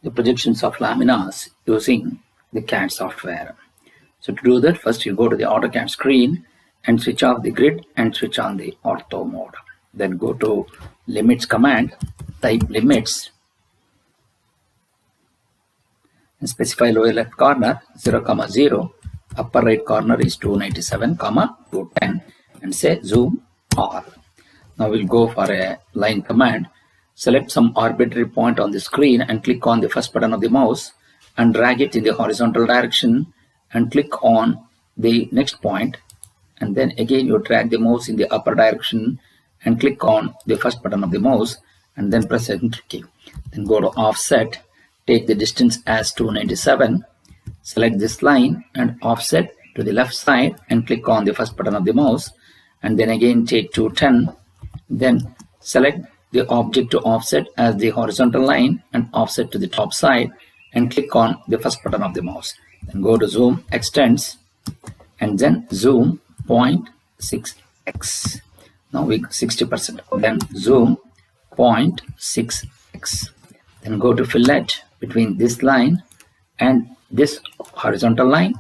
the projections of laminas using the CAD software. So to do that, first you go to the AutoCAD screen and switch off the grid and switch on the ortho mode. Then go to limits command, type limits, and specify lower left corner 0, 0, upper right corner is 297, 210, and say zoom all. Now we'll go for a line command. Select some arbitrary point on the screen and click on the first button of the mouse and drag it in the horizontal direction and click on the next point, and then again you drag the mouse in the upper direction and click on the first button of the mouse and then press enter key. Then go to offset, take the distance as 297, select this line and offset to the left side and click on the first button of the mouse, and then again take 210, then select the object to offset as the horizontal line and offset to the top side and click on the first button of the mouse. Then go to zoom extends and then zoom 0.6x. Now we 60%. Then zoom 0.6x. Then go to fillet between this line and this horizontal line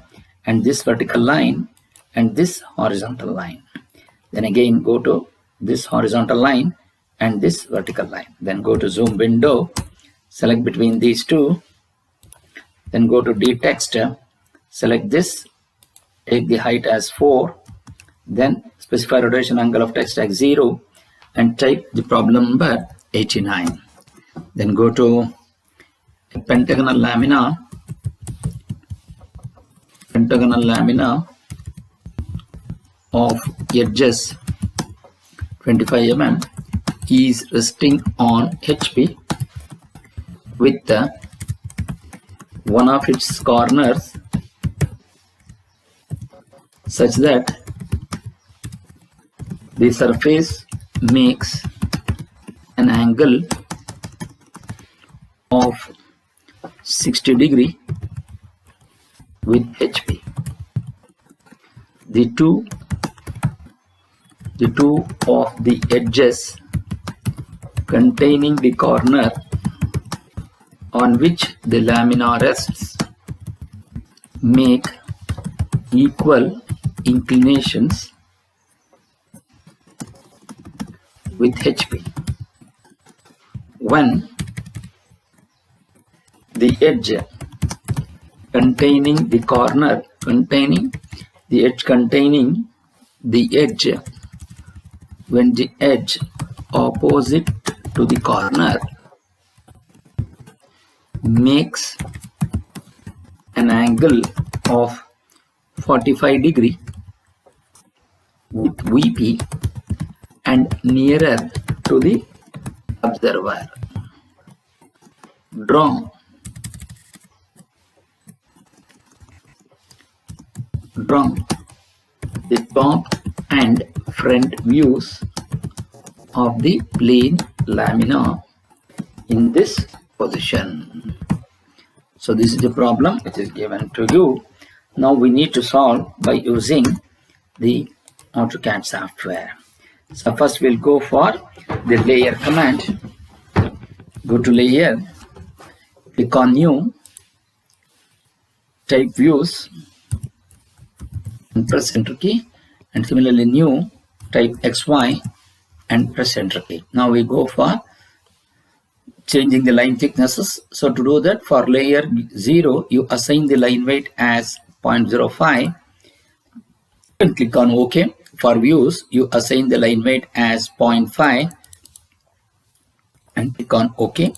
and this vertical line and this horizontal line. Then again go to this horizontal line and this vertical line. Then go to zoom window, select between these two, then go to dText, select this, take the height as 4, then specify rotation angle of text as 0 and type the problem number 89. Then go to a pentagonal lamina of edges 25 mm is resting on HP with one of its corners such that the surface makes an angle of 60 degrees with HP. The two of the edges containing the corner on which the lamina rests make equal inclinations with HP. When the edge containing the corner when the edge opposite to the corner makes an angle of 45 degrees with VP and nearer to the observer. Draw the top and front views of the plane lamina in this position. So this is the problem which is given to you. Now we need to solve by using the AutoCAD software. So first we'll go for the layer command. Go to layer, click on new, type views and press enter key, and similarly new, type XY and press enter key. Now we go for changing the line thicknesses. So to do that, for layer 0 you assign the line weight as 0.05 and click on OK. For views you assign the line weight as 0.5 and click on OK.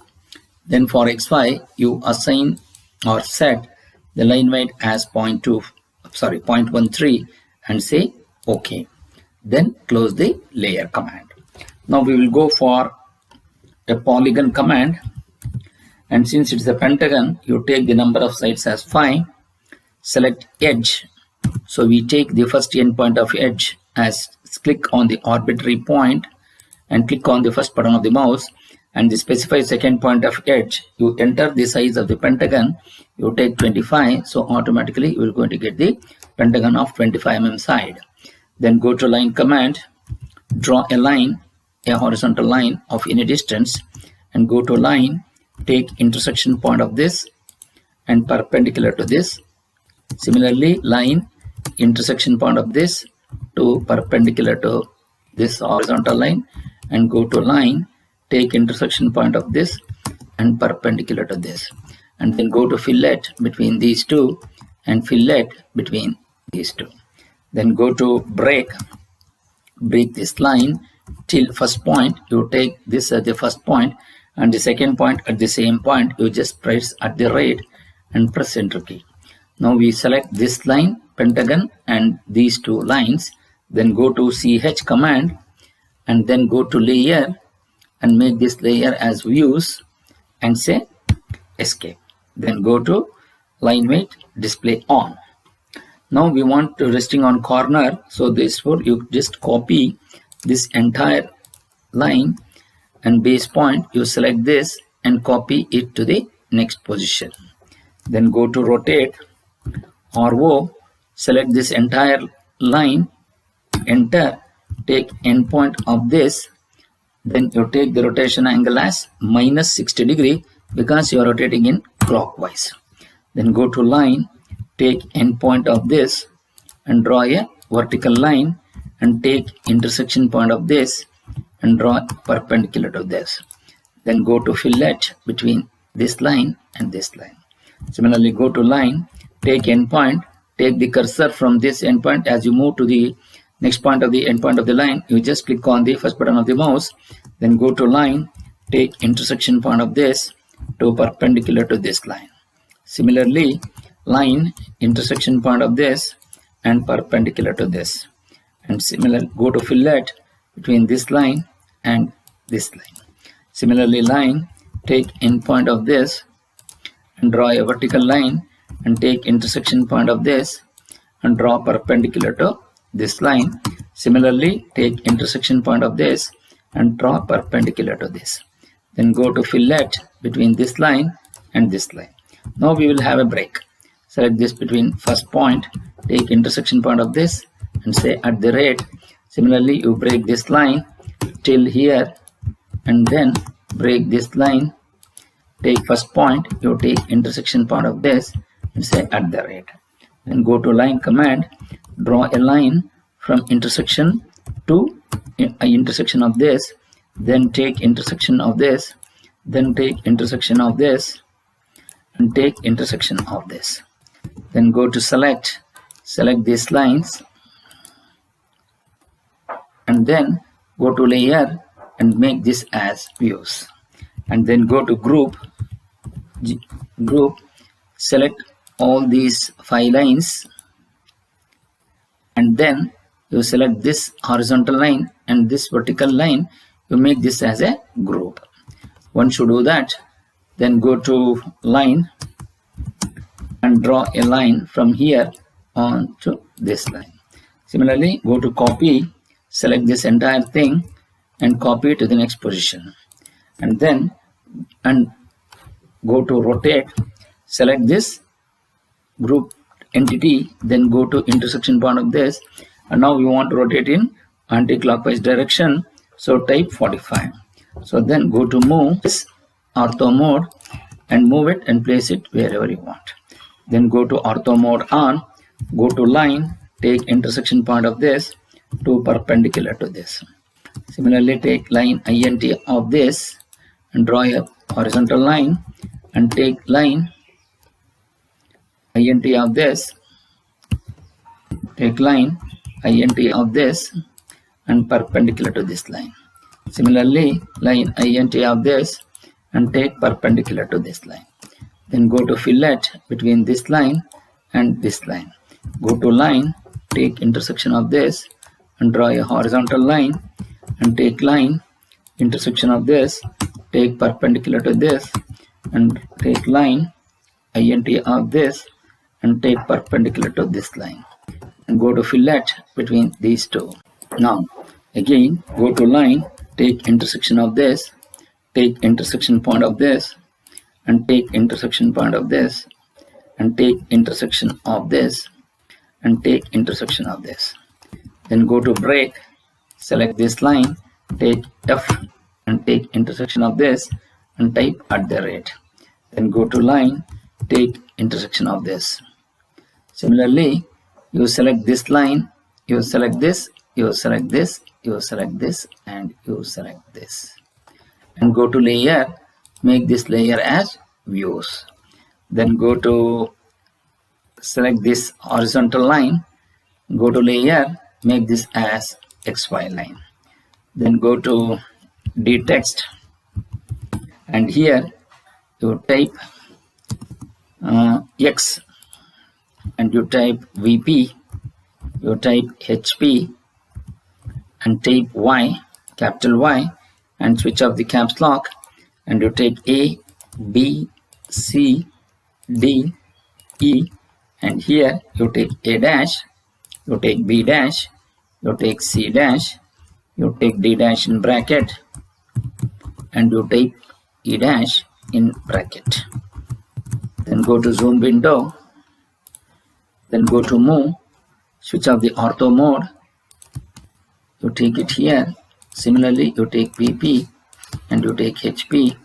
Then for XY you assign or set the line weight as 0.13 and say OK. Then close the layer command. Now we will go for a polygon command, and since it's a pentagon you take the number of sides as 5, select edge. So we take the first endpoint of edge as click on the arbitrary point and click on the first button of the mouse, and the specify second point of edge. You enter the size of the pentagon, you take 25, so automatically you are going to get the pentagon of 25 mm side. Then go to line command, draw a line, a horizontal line of any distance, and go to line take intersection point of this and perpendicular to this. Similarly, line intersection point of this to perpendicular to this horizontal line, and go to line, take intersection point of this and perpendicular to this, and then go to fillet between these two and fillet between these two. Then go to break this line till first point. You take this as the first point and the second point at the same point. You just press at the right and press enter key. Now we select this line, pentagon, and these two lines. Then go to ch command and then go to layer and make this layer as views and say escape. Then go to line weight, display on. Now we want to resting on corner, so therefore you just copy this entire line and base point. You select this and copy it to the next position. Then go to rotate, RO, select this entire line, enter, take endpoint of this. Then you take the rotation angle as minus 60 degree because you are rotating in clockwise. Then go to line, take endpoint of this and draw a vertical line, and take intersection point of this and draw perpendicular to this. Then go to fillet between this line and this line. Similarly, go to line, take endpoint, take the cursor from this endpoint. As you move to the next point of the endpoint of the line, you just click on the first button of the mouse. Then go to line, take intersection point of this to perpendicular to this line. Similarly, line intersection point of this and perpendicular to this. And similar, go to fillet between this line and this line. Similarly, line, take endpoint of this and draw a vertical line, and take intersection point of this and draw perpendicular to this line. Similarly, take intersection point of this and draw perpendicular to this. Then go to fillet between this line and this line. Now we will have a break. Select this between first point, take intersection point of this and say at the rate. Similarly, you break this line till here and then break this line, take first point, you take intersection point of this and say at the rate. Then go to line command, draw a line from intersection to intersection of this, then take intersection of this, then take intersection of this and take intersection of this. Then go to select these lines and then go to layer and make this as views, and then go to group, select all these 5 lines, and then you select this horizontal line and this vertical line. You make this as a group. Once you do that, then go to line and draw a line from here on to this line. Similarly, go to copy, select this entire thing and copy it to the next position, and then go to rotate, select this group entity, then go to intersection point of this, and now we want to rotate in anti-clockwise direction, so type 45. So then go to move this ortho mode and move it and place it wherever you want. Then go to ortho mode on, go to line, take intersection point of this to perpendicular to this. Similarly, take line INT of this and draw a horizontal line, and take line INT of this, take line INT of this and perpendicular to this line. Similarly, line INT of this and take perpendicular to this line. Then go to fillet between this line and this line. Go to line, take intersection of this and draw a horizontal line, and take line intersection of this, take perpendicular to this and take line INT of this and take perpendicular to this line, and go to fillet between these two. Now again go to line, take intersection of this, take intersection point of this and take intersection point of this and take intersection of this and take intersection of this. Then go to break, select this line, take F and take intersection of this and type at the rate. Then go to line, take intersection of this. Similarly, you select this line, you select this, you select this, you select this, and you select this. And go to layer, make this layer as views. Then go to select this horizontal line, go to layer, make this as XY line. Then go to D text, and here you type X, and you type VP, you type HP, and type Y, capital Y, and switch off the caps lock, and you take A, B, C, D, E, and here you take A dash, you take B dash, you take C dash, you take D dash in bracket, and you take E dash in bracket. Then go to zoom window, then go to move, switch off the ortho mode, you take it here. Similarly, you take PP and you take HP,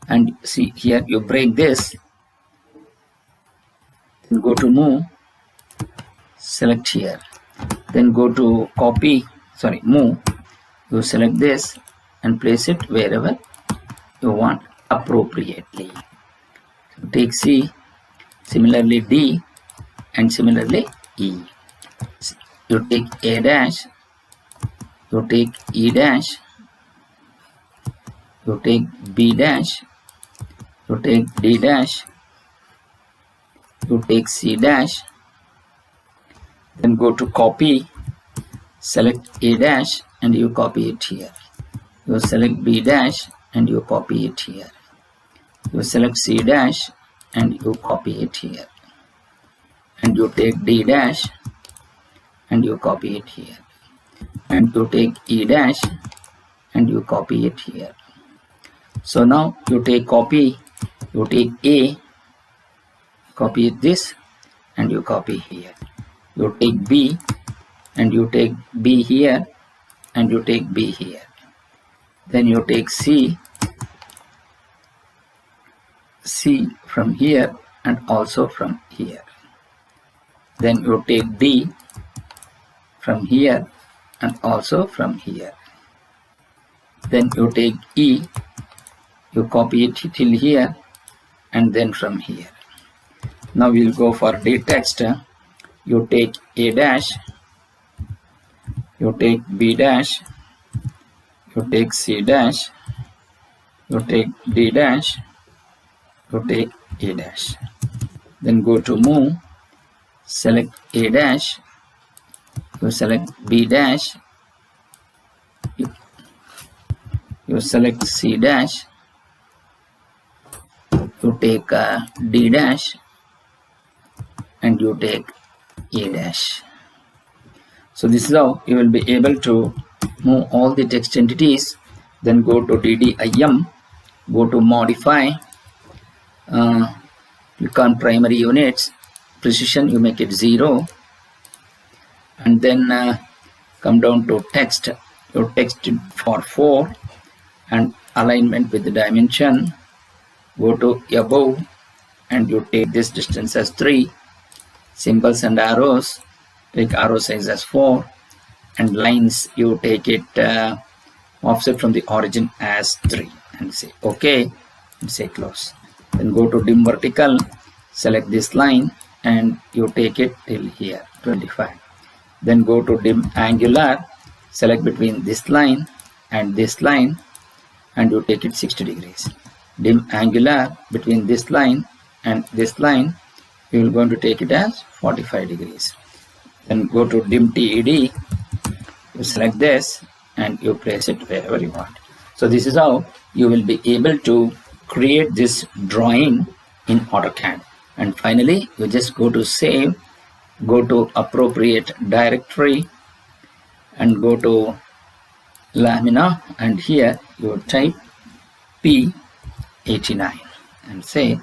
and see here you break this, then go to move, select here, then go to move, you select this and place it wherever you want appropriately. So take C, similarly D, and similarly E. You take A dash, you take E dash, you take B dash, you take D dash, you take C dash, then go to copy, select A dash and you copy it here. You select B dash and you copy it here. You select C dash and you copy it here. And you take D dash and you copy it here. And you take E dash and you copy it here. So now you take copy, you take A, copy this and you copy here. You take B and you take B here and you take B here. Then you take C from here and also from here. Then you take D from here and also from here. Then you take E, you copy it till here and then from here. Now we'll go for D text. You take A dash, you take B dash, you take C dash, you take D dash, you take A dash. Then go to move, select A dash, you select B dash, you select C dash, you take D dash and you take A dash. So this is how you will be able to move all the text entities. Then go to DDIM, go to modify, click on primary units, precision you make it 0, and then come down to text, you text it for 4 and alignment with the dimension, go to above and you take this distance as 3, symbols and arrows, take arrow size as 4, and lines you take it offset from the origin as 3 and say OK and say close. Then go to dim vertical, select this line and you take it till here 25. Then go to dim angular, select between this line and you take it 60 degrees. Dim angular between this line and this line, you are going to take it as 45 degrees. Then go to dim TED, you select this and you place it wherever you want. So this is how you will be able to create this drawing in AutoCAD. And finally, you just go to save, go to appropriate directory and go to Lamina, and here you type P89 and say